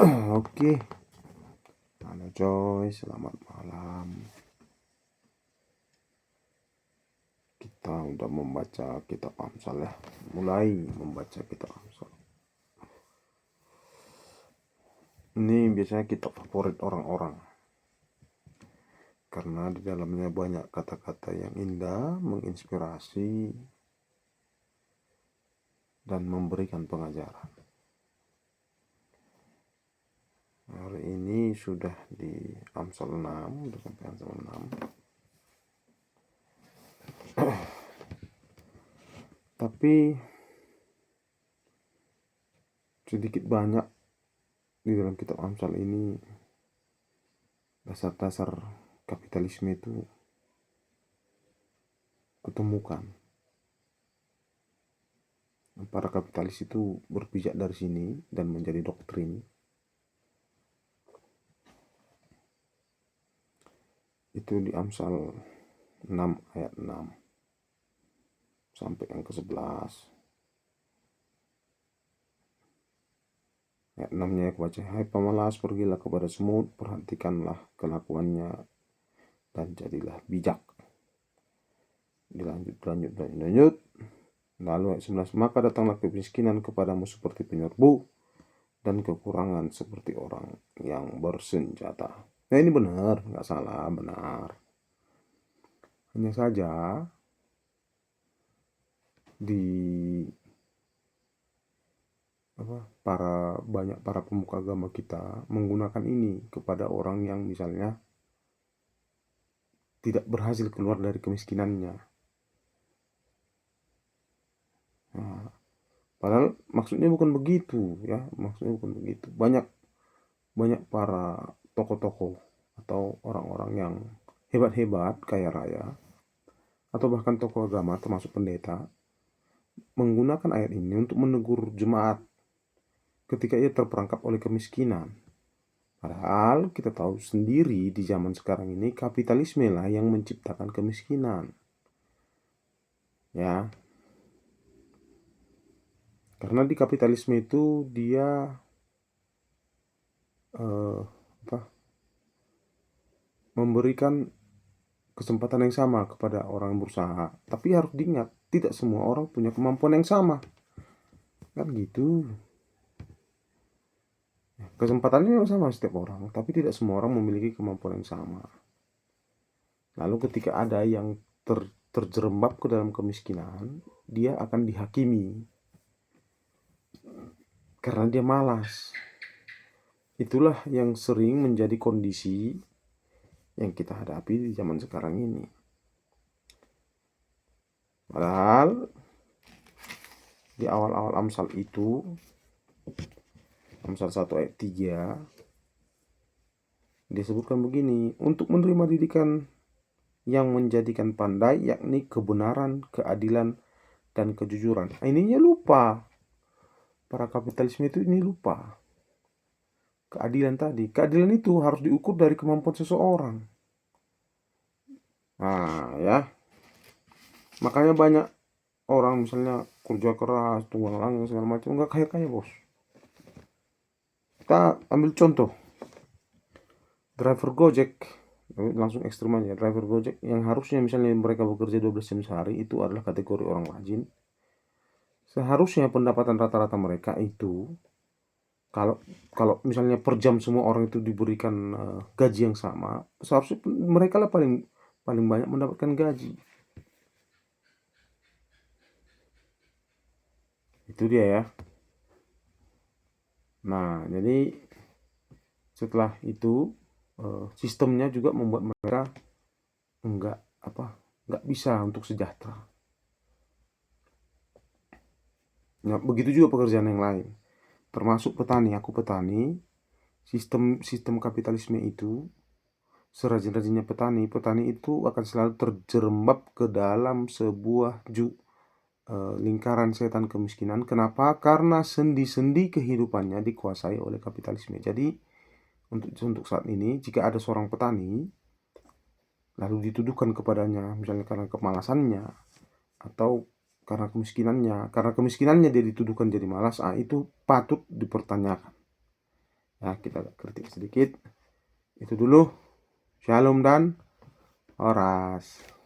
Oke, halo coy, selamat malam. Kita udah membaca kitab Amsal ya, mulai membaca kitab Amsal. Ini biasanya kitab favorit orang-orang, karena di dalamnya banyak kata-kata yang indah, menginspirasi, dan memberikan pengajaran. Hari ini sudah di Amsal 6, udah sampai Amsal 6. Tapi sedikit banyak di dalam kitab Amsal ini dasar-dasar kapitalisme itu kutemukan. Para kapitalis itu berpijak dari sini dan menjadi doktrin. Itu di Amsal 6 ayat 6 sampai yang ke-11. Ayat 6-nya aku baca. Hai pemalas, pergilah kepada semut, perhatikanlah kelakuannya dan jadilah bijak. Dilanjut. Lalu ayat 11, maka datanglah kemiskinan kepadamu seperti penyerbu dan kekurangan seperti orang yang bersenjata. Nah ini benar, nggak salah, benar. Hanya saja di banyak para pemuka agama kita menggunakan ini kepada orang yang misalnya tidak berhasil keluar dari kemiskinannya. Nah, padahal maksudnya bukan begitu ya, maksudnya bukan begitu. Banyak para tokoh-tokoh atau orang-orang yang hebat-hebat, kaya raya, atau bahkan tokoh agama termasuk pendeta menggunakan ayat ini untuk menegur jemaat ketika ia terperangkap oleh kemiskinan. Padahal kita tahu sendiri di zaman sekarang ini kapitalisme lah yang menciptakan kemiskinan. Ya. Karena di kapitalisme itu dia memberikan kesempatan yang sama kepada orang yang berusaha. Tapi harus diingat, tidak semua orang punya kemampuan yang sama. Kan gitu. Kesempatannya memang sama setiap orang, tapi tidak semua orang memiliki kemampuan yang sama. Lalu ketika ada yang terjerembab ke dalam kemiskinan, dia akan dihakimi karena dia malas. Itulah yang sering menjadi kondisi yang kita hadapi di zaman sekarang ini. Padahal di awal-awal Amsal itu, Amsal 1 ayat 3, disebutkan begini, untuk menerima didikan yang menjadikan pandai, yakni kebenaran, keadilan, dan kejujuran. Nah, ininya lupa. Para kapitalisme itu ini lupa. Keadilan tadi. Keadilan itu harus diukur dari kemampuan seseorang. Nah, ya. Makanya banyak orang misalnya kerja keras, tunggang langgang segala macam, nggak kaya-kaya bos. Kita ambil contoh. Driver Gojek, langsung ekstrim aja. Driver Gojek yang harusnya misalnya mereka bekerja 12 jam sehari, itu adalah kategori orang rajin. Seharusnya pendapatan rata-rata mereka itu kalau misalnya per jam semua orang itu diberikan gaji yang sama, seharusnya mereka lah paling banyak mendapatkan gaji. Itu dia ya. Nah, jadi setelah itu sistemnya juga membuat mereka nggak bisa untuk sejahtera. Nah, begitu juga pekerjaan yang lain. Termasuk petani, aku petani, sistem kapitalisme itu, serajin-rajinnya petani itu akan selalu terjerembab ke dalam sebuah lingkaran setan kemiskinan. Kenapa? Karena sendi-sendi kehidupannya dikuasai oleh kapitalisme. Jadi untuk saat ini, jika ada seorang petani lalu dituduhkan kepadanya misalnya karena kemalasannya atau karena kemiskinannya dia dituduhkan jadi malas, itu patut dipertanyakan. Ya, kita kritik sedikit. Itu dulu. Shalom dan Horas.